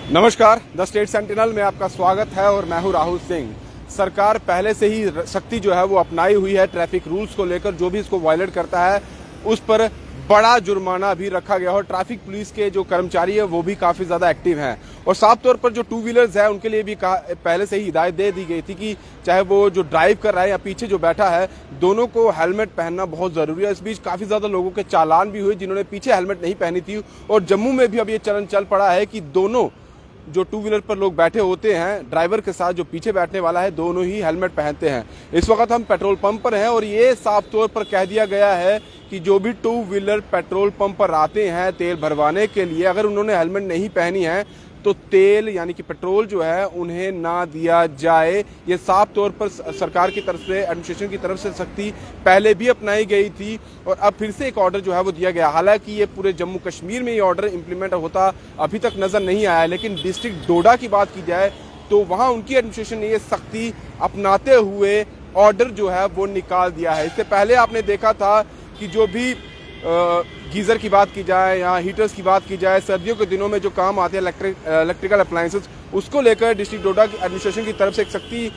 नमस्कार, the state sentinel में आपका स्वागत है और मैं हूं राहुल सिंह। सरकार पहले से ही सख्ती जो है वो अपनाई हुई है ट्रैफिक रूल्स को लेकर। जो भी इसको वायलेट करता है उस पर बड़ा जुर्माना भी रखा गया और ट्रैफिक पुलिस के जो कर्मचारी है वो भी काफी ज्यादा एक्टिव हैं। और साफ तौर पर जो टू व्हीलर्स है उनके लिए भी पहले से ही हिदायत दे दी गई थी कि चाहे वो जो ड्राइव कर रहा है या पीछे जो बैठा है, दोनों को हेलमेट पहनना बहुत जरूरी है। इस बीच काफी ज्यादा लोगों के चालान भी हुए जिन्होंने पीछे हेलमेट नहीं पहनी थी। और जम्मू में भी अब ये चलन चल पड़ा है कि दोनों जो टू व्हीलर पर लोग बैठे होते हैं, ड्राइवर के साथ जो पीछे बैठने वाला है, दोनों ही हेलमेट पहनते हैं। इस वक्त हम पेट्रोल पंप पर हैं और ये साफ तौर पर कह दिया गया है कि जो भी टू व्हीलर पेट्रोल पंप पर आते हैं तेल भरवाने के लिए, अगर उन्होंने हेलमेट नहीं पहनी है तो तेल यानी कि पेट्रोल जो है उन्हें ना दिया जाए। ये साफ तौर पर सरकार की तरफ से, एडमिनिस्ट्रेशन की तरफ से सख्ती पहले भी अपनाई गई थी और अब फिर से एक ऑर्डर जो है वो दिया गया। हालांकि ये पूरे जम्मू कश्मीर में ये ऑर्डर इंप्लीमेंट होता अभी तक नजर नहीं आया, लेकिन डिस्ट्रिक्ट डोडा की बात की जाए तो वहां उनकी एडमिनिस्ट्रेशन ने ये सख्ती अपनाते हुए ऑर्डर जो है वो निकाल दिया है। इससे पहले आपने देखा था कि जो भी गीज़र की बात की जाए या हीटर्स की बात की जाए, सर्दियों के दिनों में जो काम आते हैं इलेक्ट्रिकल अप्लायंसेस, उसको लेकर डिस्ट्रिक्ट डोडा की एडमिनिस्ट्रेशन की तरफ से एक सख्ती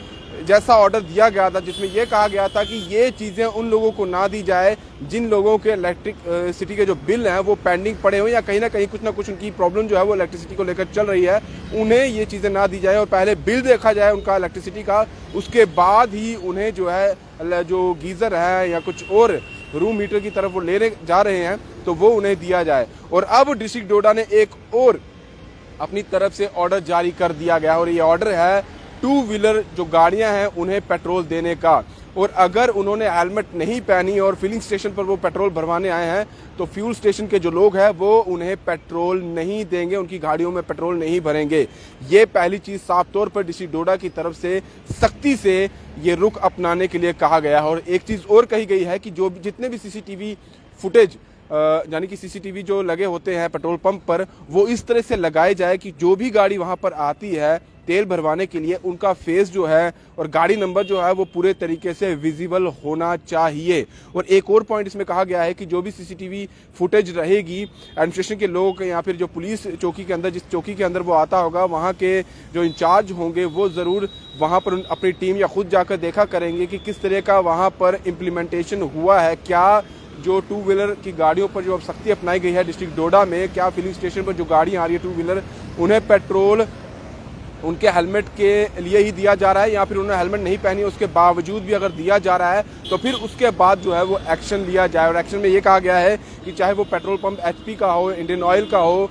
जैसा ऑर्डर दिया गया था जिसमें यह कहा गया था कि ये चीज़ें उन लोगों को ना दी जाए जिन लोगों के इलेक्ट्रिसिटी के जो बिल हैं वो पेंडिंग पड़े हुए या कहीं ना कहीं कुछ ना कुछ उनकी प्रॉब्लम जो है वो इलेक्ट्रिसिटी को लेकर चल रही है, उन्हें ये चीज़ें ना दी जाए और पहले बिल देखा जाए उनका इलेक्ट्रिसिटी का, उसके बाद ही उन्हें जो है जो गीज़र है या कुछ और रूम हीटर की तरफ वो लेने जा रहे हैं तो वो उन्हें दिया जाए। और अब डिस्ट्रिक्ट डोडा ने एक और अपनी तरफ से ऑर्डर जारी कर दिया गया और ये ऑर्डर है टू व्हीलर जो गाड़ियां हैं उन्हें पेट्रोल देने का। और अगर उन्होंने हेलमेट नहीं पहनी और फिलिंग स्टेशन पर वो पेट्रोल भरवाने आए हैं तो फ्यूल स्टेशन के जो लोग हैं वो उन्हें पेट्रोल नहीं देंगे, उनकी गाड़ियों में पेट्रोल नहीं भरेंगे। ये पहली चीज साफ तौर पर डिस्ट्रिक्ट डोडा की तरफ से सख्ती से ये रुख अपनाने के लिए कहा गया है। और एक चीज और कही गई है कि जो जितने भी सीसीटीवी फुटेज यानी कि सीसीटीवी जो लगे होते हैं पेट्रोल पंप पर, वो इस तरह से लगाए जाए कि जो भी गाड़ी वहां पर आती है तेल भरवाने के लिए उनका फेस जो है और गाड़ी नंबर जो है वो पूरे तरीके से विजिबल होना चाहिए। और एक और पॉइंट इसमें कहा गया है कि जो भी सीसीटीवी फुटेज रहेगी, एडमिनिस्ट्रेशन के लोग या फिर जो पुलिस चौकी के अंदर, जिस चौकी के अंदर वो आता होगा, वहाँ के जो इंचार्ज होंगे वो ज़रूर वहाँ पर अपनी टीम या खुद जाकर देखा करेंगे कि किस तरह का वहाँ पर इम्प्लीमेंटेशन हुआ है। क्या जो टू व्हीलर की गाड़ियों पर जो अब सख्ती अपनाई गई है डिस्ट्रिक्ट डोडा में, क्या फिलिंग स्टेशन पर जो गाड़ियाँ आ रही है टू व्हीलर, उन्हें पेट्रोल उनके हेलमेट के लिए ही दिया जा रहा है या फिर उन्होंने हेलमेट नहीं पहनी उसके बावजूद भी अगर दिया जा रहा है तो फिर उसके बाद जो है वो एक्शन लिया जाए। और एक्शन में ये कहा गया है कि चाहे वो पेट्रोल पंप एचपी का हो, इंडियन ऑयल का हो,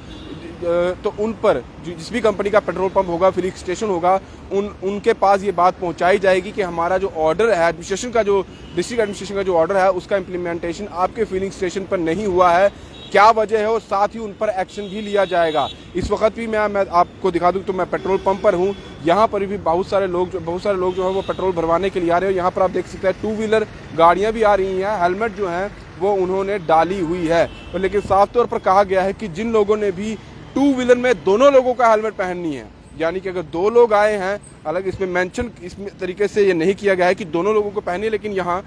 तो उन पर जिस भी कंपनी का पेट्रोल पंप होगा, फिलिंग स्टेशन होगा, उनके पास ये बात पहुंचाई जाएगी कि हमारा जो ऑर्डर है एडमिनिस्ट्रेशन का, जो डिस्ट्रिक्ट एडमिनिस्ट्रेशन का जो ऑर्डर है उसका इम्प्लीमेंटेशन आपके फिलिंग स्टेशन पर नहीं हुआ है, क्या वजह है, और साथ ही उन पर एक्शन भी लिया जाएगा। इस वक्त भी मैं आपको दिखा दूं तो मैं पेट्रोल पंप पर हूं, यहाँ पर भी बहुत सारे लोग जो है वो पेट्रोल भरवाने के लिए आ रहे हैं। यहाँ पर आप देख सकते हैं टू व्हीलर गाड़ियाँ भी आ रही हैं, हेलमेट जो है वो उन्होंने डाली हुई है। लेकिन साफ तौर पर कहा गया है कि जिन लोगों ने भी टू व्हीलर में दोनों लोगों का हेलमेट पहननी है, यानी कि अगर दो लोग आए हैं, अलग इसमें मेंशन इस तरीके से ये नहीं किया गया है कि दोनों लोगों को पहनी, लेकिन यहाँ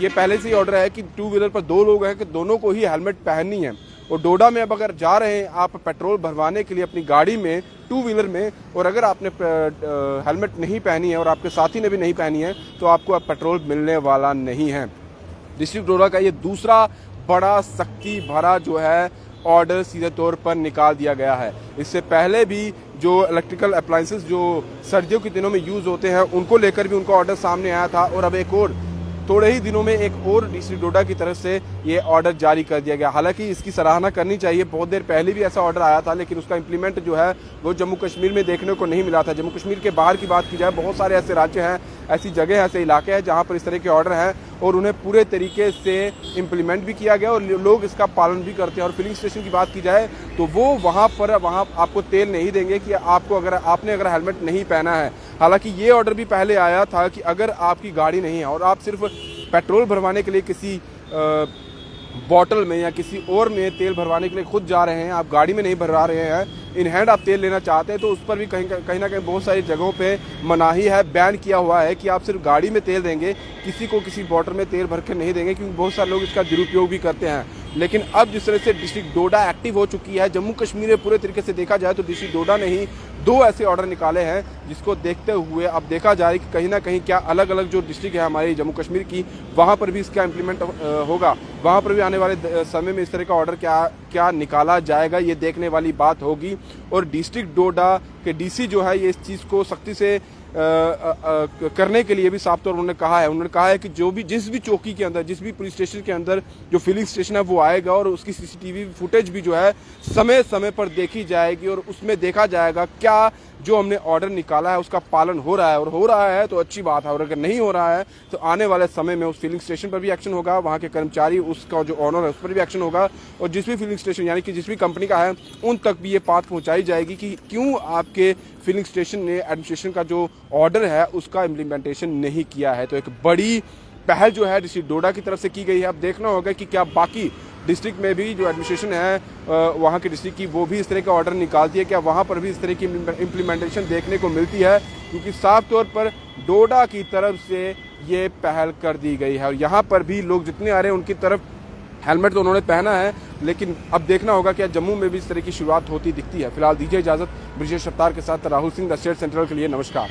ये पहले से ही ऑर्डर है कि टू व्हीलर पर दो लोग हैं कि दोनों को ही हेलमेट पहननी है। और डोडा में अब अगर जा रहे हैं आप पेट्रोल भरवाने के लिए अपनी गाड़ी में टू व्हीलर में, और अगर आपने हेलमेट नहीं पहनी है और आपके साथी ने भी नहीं पहनी है तो आपको अब पेट्रोल मिलने वाला नहीं है। डिस्ट्रिक्ट डोडा का ये दूसरा बड़ा सख्ती भरा जो है ऑर्डर सीधे तौर पर निकाल दिया गया है। इससे पहले भी जो इलेक्ट्रिकल अप्लायंसेस जो सर्दियों के दिनों में यूज होते हैं उनको लेकर भी उनका ऑर्डर सामने आया था और अब एक और थोड़े ही दिनों में एक और डिस्ट्रिक्ट डोडा की तरफ से ये ऑर्डर जारी कर दिया गया। हालांकि इसकी सराहना करनी चाहिए, बहुत देर पहले भी ऐसा ऑर्डर आया था लेकिन उसका इंप्लीमेंट जो है वो जम्मू कश्मीर में देखने को नहीं मिला था। जम्मू कश्मीर के बाहर की बात की जाए, बहुत सारे ऐसे राज्य हैं, ऐसी जगह है, ऐसे इलाके हैं जहाँ पर इस तरह के ऑर्डर हैं और उन्हें पूरे तरीके से इम्प्लीमेंट भी किया गया और लोग इसका पालन भी करते हैं। और फिलिंग स्टेशन की बात की जाए तो वो वहाँ आपको तेल नहीं देंगे कि आपने अगर हेलमेट नहीं पहना है। हालांकि ये ऑर्डर भी पहले आया था कि अगर आपकी गाड़ी नहीं है और आप सिर्फ पेट्रोल भरवाने के लिए किसी बॉटल में या किसी और में तेल भरवाने के लिए खुद जा रहे हैं, आप गाड़ी में नहीं भरवा रहे हैं, इन हैंड आप तेल लेना चाहते हैं तो उस पर भी कहीं ना कहीं बहुत सारी जगहों पे मनाही है, बैन किया हुआ है कि आप सिर्फ गाड़ी में तेल देंगे, किसी को किसी बॉटल में तेल भर के नहीं देंगे, क्योंकि बहुत सारे लोग इसका दुरुपयोग भी करते हैं। लेकिन अब जिस तरह से डिस्ट्रिक्ट डोडा एक्टिव हो चुकी है, जम्मू कश्मीर में पूरे तरीके से देखा जाए तो डिस्ट्रिक्ट डोडा ने ही 2 ऐसे ऑर्डर निकाले हैं, जिसको देखते हुए अब देखा जा रहा है कि कहीं ना कहीं क्या अलग अलग जो डिस्ट्रिक्ट है हमारी जम्मू कश्मीर की, वहाँ पर भी इसका इम्प्लीमेंट होगा, वहाँ पर भी आने वाले समय में इस तरह का ऑर्डर क्या निकाला जाएगा, ये देखने वाली बात होगी। और डिस्ट्रिक्ट डोडा के डीसी जो है ये इस चीज़ को सख्ती से करने के लिए भी साफ तौर उन्होंने कहा है कि जिस भी चौकी के अंदर, जिस भी पुलिस स्टेशन के अंदर जो फिलिंग स्टेशन है वो आएगा और उसकी सीसीटीवी फुटेज भी जो है समय समय पर देखी जाएगी और उसमें देखा जाएगा क्या जो हमने ऑर्डर निकाला है उसका पालन हो रहा है, और हो रहा है तो अच्छी बात है, और अगर नहीं हो रहा है तो आने वाले समय में उस फिलिंग स्टेशन पर भी एक्शन होगा, वहाँ के कर्मचारी, उसका जो ऑनर है उस पर भी एक्शन होगा, और जिस भी फिलिंग स्टेशन यानी कि जिस भी कंपनी का है उन तक भी ये बात पहुँचाई जाएगी कि क्यों आपके फिलिंग स्टेशन ने एडमिनिस्ट्रेशन का जो ऑर्डर है उसका इम्प्लीमेंटेशन नहीं किया है। तो एक बड़ी पहल जो है डिस्ट्रिक्ट डोडा की तरफ से की गई है। अब देखना होगा कि क्या बाकी डिस्ट्रिक्ट में भी जो एडमिनिस्ट्रेशन है वहाँ के डिस्ट्रिक्ट की वो भी इस तरह का ऑर्डर निकालती है, क्या वहाँ पर भी इस तरह की इम्प्लीमेंटेशन देखने को मिलती है, क्योंकि साफ तौर पर डोडा की तरफ से ये पहल कर दी गई है। और यहाँ पर भी लोग जितने आ रहे हैं उनकी तरफ हेलमेट तो उन्होंने पहना है, लेकिन अब देखना होगा कि जम्मू में भी इस तरह की शुरुआत होती दिखती है। फिलहाल दीजिए इजाजत, ब्रिजेश रफ्तार के साथ Rahul Singh, the state central के लिए, नमस्कार।